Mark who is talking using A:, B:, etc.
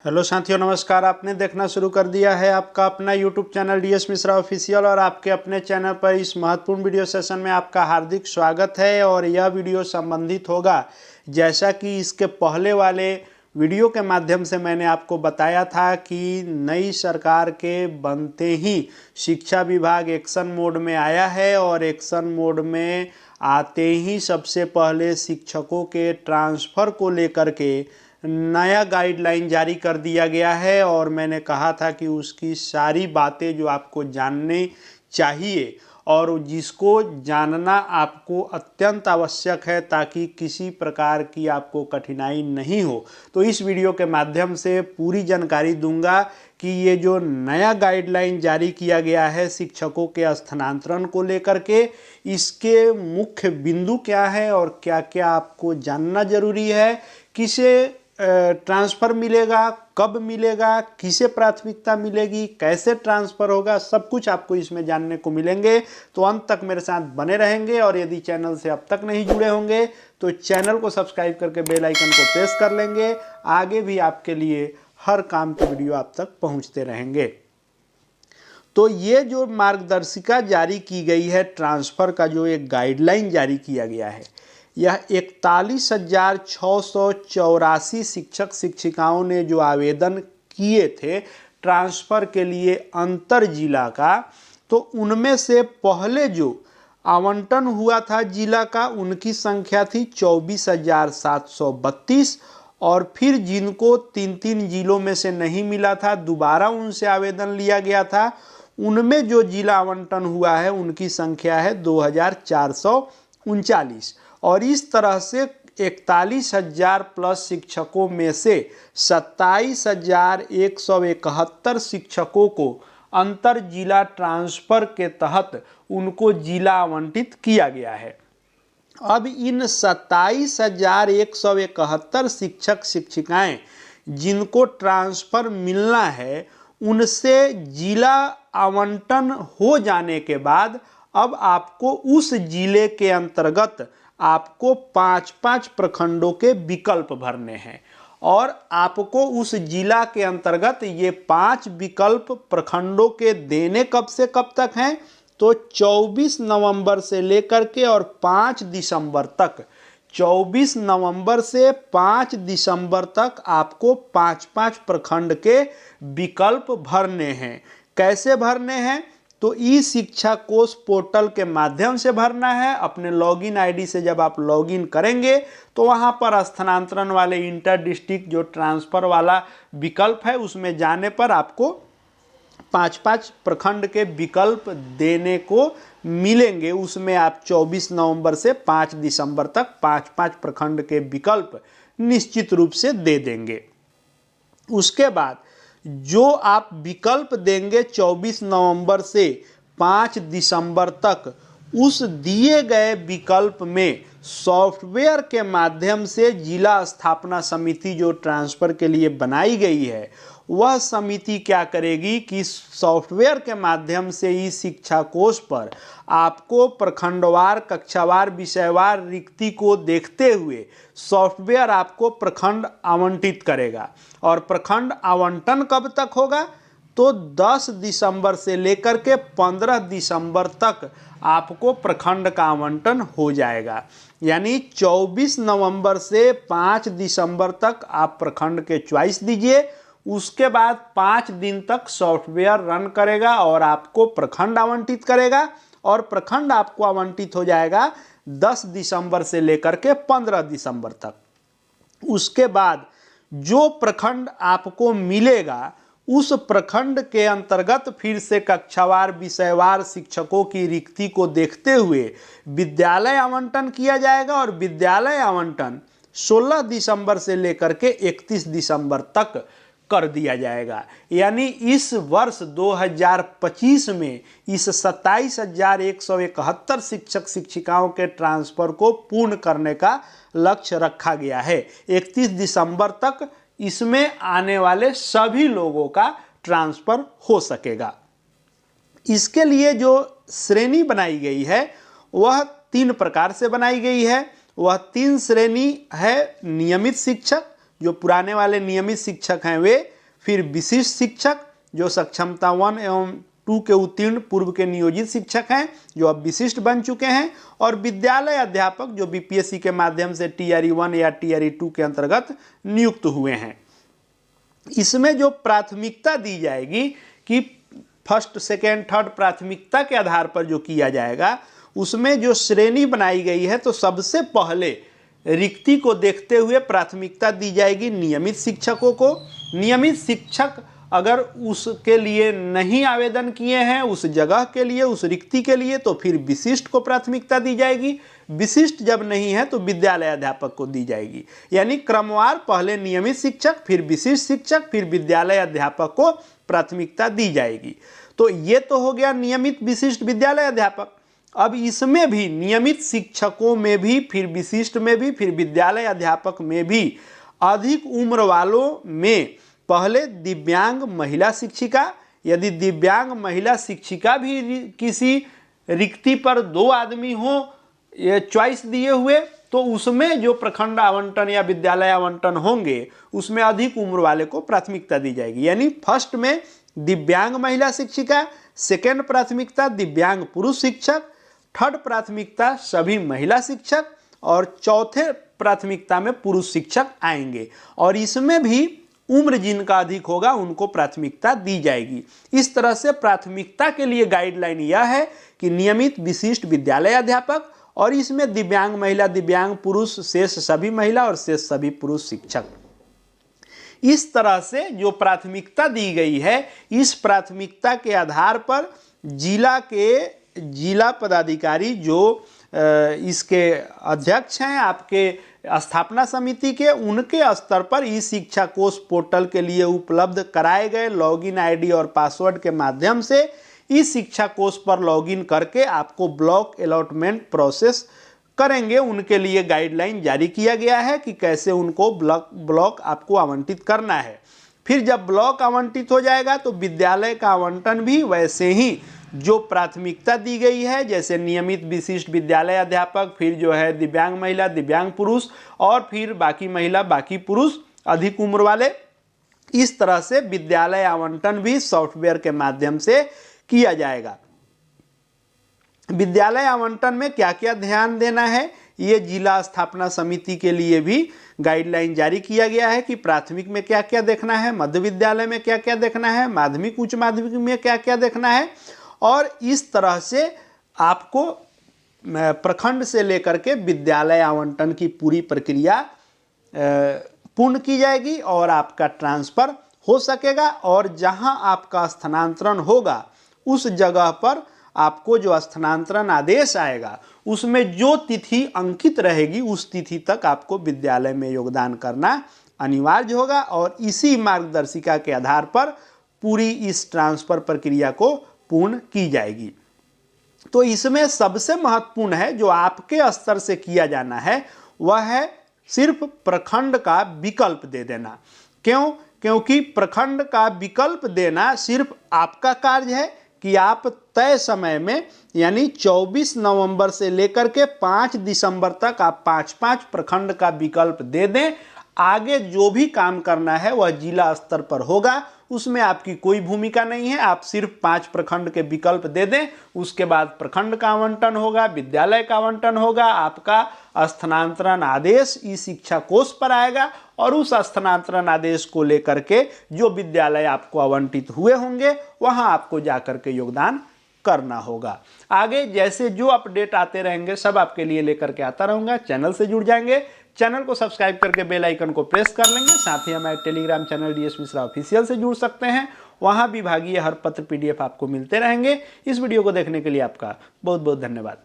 A: Hello साथियों, नमस्कार। आपने देखना शुरू कर दिया है आपका अपना YouTube channel DS Mishra official और आपके अपने चैनल पर इस महत्वपूर्ण वीडियो सेशन में आपका हार्दिक स्वागत है। और यह वीडियो संबंधित होगा, जैसा कि इसके पहले वाले वीडियो के माध्यम से मैंने आपको बताया था कि नई सरकार के बनते ही शिक्षा विभाग एक्शन मोड में आया है और एक्शन मोड में आते ही सबसे पहले शिक्षकों के ट्रांसफ़र को लेकर के नया गाइडलाइन जारी कर दिया गया है। और मैंने कहा था कि उसकी सारी बातें जो आपको जाननी चाहिए और जिसको जानना आपको अत्यंत आवश्यक है ताकि किसी प्रकार की आपको कठिनाई नहीं हो, तो इस वीडियो के माध्यम से पूरी जानकारी दूंगा कि ये जो नया गाइडलाइन जारी किया गया है शिक्षकों के स्थानांतरण को लेकर के, इसके मुख्य बिंदु क्या है और क्या क्या आपको जानना जरूरी है, किसे ट्रांसफ़र मिलेगा, कब मिलेगा, किसे प्राथमिकता मिलेगी, कैसे ट्रांसफ़र होगा, सब कुछ आपको इसमें जानने को मिलेंगे। तो अंत तक मेरे साथ बने रहेंगे और यदि चैनल से अब तक नहीं जुड़े होंगे तो चैनल को सब्सक्राइब करके बेल आइकन को प्रेस कर लेंगे। आगे भी आपके लिए हर काम की वीडियो आप तक पहुंचते रहेंगे। तो ये जो मार्गदर्शिका जारी की गई है, ट्रांसफ़र का जो एक गाइडलाइन जारी किया गया है, यह 41,684 शिक्षक शिक्षिकाओं ने जो आवेदन किए थे ट्रांसफ़र के लिए अंतर जिला का, तो उनमें से पहले जो आवंटन हुआ था जिला का, उनकी संख्या थी 24,732। और फिर जिनको 3 जिलों में से नहीं मिला था, दोबारा उनसे आवेदन लिया गया था, उनमें जो जिला आवंटन हुआ है उनकी संख्या है 2,439। और इस तरह से 41,000 प्लस शिक्षकों में से 27,171 शिक्षकों को अंतर जिला ट्रांसफ़र के तहत उनको जिला आवंटित किया गया है। अब इन 27,171 शिक्षक शिक्षिकाएं जिनको ट्रांसफ़र मिलना है, उनसे जिला आवंटन हो जाने के बाद अब आपको उस जिले के अंतर्गत आपको 5-5 प्रखंडों के विकल्प भरने हैं। और आपको उस जिला के अंतर्गत ये 5 विकल्प प्रखंडों के देने कब से कब तक हैं, तो 24 नवंबर से लेकर के और 5 दिसंबर तक, 24 नवंबर से 5 दिसंबर तक आपको 5-5 प्रखंड के विकल्प भरने हैं। कैसे भरने हैं, तो ई शिक्षा कोश पोर्टल के माध्यम से भरना है। अपने लॉगिन आईडी से जब आप लॉगिन करेंगे तो वहां पर स्थानांतरण वाले इंटर डिस्ट्रिक्ट जो ट्रांसफ़र वाला विकल्प है उसमें जाने पर आपको 5-5 प्रखंड के विकल्प देने को मिलेंगे। उसमें आप 24 नवंबर से 5 दिसंबर तक 5-5 प्रखंड के विकल्प निश्चित रूप से दे देंगे। उसके बाद जो आप विकल्प देंगे 24 नवंबर से 5 दिसंबर तक, उस दिए गए विकल्प में सॉफ्टवेयर के माध्यम से जिला स्थापना समिति जो ट्रांसफ़र के लिए बनाई गई है, वह समिति क्या करेगी कि सॉफ्टवेयर के माध्यम से ही शिक्षा कोश पर आपको प्रखंडवार, कक्षावार, विषयवार रिक्ति को देखते हुए सॉफ्टवेयर आपको प्रखंड आवंटित करेगा। और प्रखंड आवंटन कब तक होगा, तो 10 दिसंबर से लेकर के 15 दिसंबर तक आपको प्रखंड का आवंटन हो जाएगा। यानी 24 नवंबर से 5 दिसंबर तक आप प्रखंड के चॉइस दीजिए। उसके बाद 5 दिन तक सॉफ्टवेयर रन करेगा और आपको प्रखंड आवंटित करेगा। और प्रखंड आपको आवंटित हो जाएगा 10 दिसंबर से लेकर के 15 दिसंबर तक। उसके बाद जो प्रखंड आपको मिलेगा, उस प्रखंड के अंतर्गत फिर से कक्षावार, विषयवार शिक्षकों की रिक्ति को देखते हुए विद्यालय आवंटन किया जाएगा। और विद्यालय आवंटन 16 दिसंबर से लेकर के 31 दिसंबर तक कर दिया जाएगा। यानी इस वर्ष 2025 में इस 27,171 शिक्षक शिक्षिकाओं के ट्रांसफ़र को पूर्ण करने का लक्ष्य रखा गया है। 31 दिसंबर तक इसमें आने वाले सभी लोगों का ट्रांसफ़र हो सकेगा। इसके लिए जो श्रेणी बनाई गई है वह 3 प्रकार से बनाई गई है। वह 3 श्रेणी है: नियमित शिक्षक, जो पुराने वाले नियमित शिक्षक हैं वे, फिर विशिष्ट शिक्षक जो सक्षमता 1 एवं 2 के उत्तीर्ण पूर्व के नियोजित शिक्षक हैं जो अब विशिष्ट बन चुके हैं, और विद्यालय अध्यापक जो बीपीएससी के माध्यम से टीआरई 1 या टीआरई 2 के अंतर्गत नियुक्त हुए हैं। इसमें जो प्राथमिकता दी जाएगी कि फर्स्ट सेकेंड थर्ड प्राथमिकता के आधार पर जो किया जाएगा, उसमें जो श्रेणी बनाई गई है, तो सबसे पहले रिक्ति को देखते हुए प्राथमिकता दी जाएगी नियमित शिक्षकों को। नियमित शिक्षक अगर उसके लिए नहीं आवेदन किए हैं, उस जगह के लिए, उस रिक्ति के लिए, तो फिर विशिष्ट को प्राथमिकता दी जाएगी। विशिष्ट जब नहीं है तो विद्यालय अध्यापक को दी जाएगी। यानी क्रमवार पहले नियमित शिक्षक, फिर विशिष्ट शिक्षक, फिर विद्यालय अध्यापक को प्राथमिकता दी जाएगी। तो ये तो हो गया नियमित विशिष्ट विद्यालय अध्यापक। अब इसमें भी नियमित शिक्षकों में भी, फिर विशिष्ट में भी, फिर विद्यालय अध्यापक में भी अधिक उम्र वालों में पहले दिव्यांग महिला शिक्षिका, यदि दिव्यांग महिला शिक्षिका भी किसी रिक्ति पर 2 आदमी हो ये चॉइस दिए हुए, तो उसमें जो प्रखंड आवंटन या विद्यालय आवंटन होंगे उसमें अधिक उम्र वाले को प्राथमिकता दी जाएगी। यानी फर्स्ट में दिव्यांग महिला शिक्षिका, सेकेंड प्राथमिकता दिव्यांग पुरुष शिक्षक, थर्ड प्राथमिकता सभी महिला शिक्षक, और चौथे प्राथमिकता में पुरुष शिक्षक आएंगे। और इसमें भी उम्र जिनका अधिक होगा उनको प्राथमिकता दी जाएगी। इस तरह से प्राथमिकता के लिए गाइडलाइन यह है कि नियमित विशिष्ट विद्यालय अध्यापक, और इसमें दिव्यांग महिला, दिव्यांग पुरुष, शेष सभी महिला और शेष सभी पुरुष शिक्षक। इस तरह से जो प्राथमिकता दी गई है, इस प्राथमिकता के आधार पर जिला पदाधिकारी जो इसके अध्यक्ष हैं आपके स्थापना समिति के, उनके स्तर पर ई शिक्षा कोष पोर्टल के लिए उपलब्ध कराए गए लॉगिन आईडी और पासवर्ड के माध्यम से ई शिक्षा कोष पर लॉगिन करके आपको ब्लॉक अलॉटमेंट प्रोसेस करेंगे। उनके लिए गाइडलाइन जारी किया गया है कि कैसे उनको ब्लॉक आपको आवंटित करना है। फिर जब ब्लॉक आवंटित हो जाएगा तो विद्यालय का आवंटन भी वैसे ही जो प्राथमिकता दी गई है, जैसे नियमित विशिष्ट विद्यालय अध्यापक, फिर जो है दिव्यांग महिला, दिव्यांग पुरुष, और फिर बाकी महिला बाकी पुरुष अधिक उम्र वाले, इस तरह से विद्यालय आवंटन भी सॉफ्टवेयर के माध्यम से किया जाएगा। विद्यालय आवंटन में क्या क्या ध्यान देना है, ये जिला स्थापना समिति के लिए भी गाइडलाइन जारी किया गया है कि प्राथमिक में क्या क्या देखना है, मध्य विद्यालय में क्या क्या देखना है, माध्यमिक उच्च माध्यमिक में क्या क्या देखना है। और इस तरह से आपको प्रखंड से लेकर के विद्यालय आवंटन की पूरी प्रक्रिया पूर्ण की जाएगी और आपका ट्रांसफ़र हो सकेगा। और जहां आपका स्थानांतरण होगा उस जगह पर आपको जो स्थानांतरण आदेश आएगा उसमें जो तिथि अंकित रहेगी उस तिथि तक आपको विद्यालय में योगदान करना अनिवार्य होगा। और इसी मार्गदर्शिका के आधार पर पूरी इस ट्रांसफ़र प्रक्रिया को पूर्ण की जाएगी। तो इसमें सबसे महत्वपूर्ण है जो आपके स्तर से किया जाना है वह है सिर्फ प्रखंड का विकल्प दे देना। क्यों? क्योंकि प्रखंड का विकल्प देना सिर्फ आपका कार्य है कि आप तय समय में यानी 24 नवंबर से लेकर के 5 दिसंबर तक आप 5-5 प्रखंड का विकल्प दे दें। आगे जो भी काम करना है वह जिला स्तर पर होगा, उसमें आपकी कोई भूमिका नहीं है। आप सिर्फ 5 प्रखंड के विकल्प दे दें, उसके बाद प्रखंड का आवंटन होगा, विद्यालय का आवंटन होगा, आपका स्थानांतरण आदेश ई शिक्षा कोष पर आएगा और उस स्थानांतरण आदेश को लेकर के जो विद्यालय आपको आवंटित हुए होंगे वहां आपको जाकर के योगदान करना होगा। आगे जैसे जो अपडेट आते रहेंगे सब आपके लिए लेकर के आता रहूंगा। चैनल से जुड़ जाएंगे, चैनल को सब्सक्राइब करके बेल आइकन को प्रेस कर लेंगे। साथ ही हमारे Telegram channel DS Mishra official से जुड़ सकते हैं, वहां विभागीय हर पत्र पीडीएफ आपको मिलते रहेंगे। इस वीडियो को देखने के लिए आपका बहुत बहुत धन्यवाद।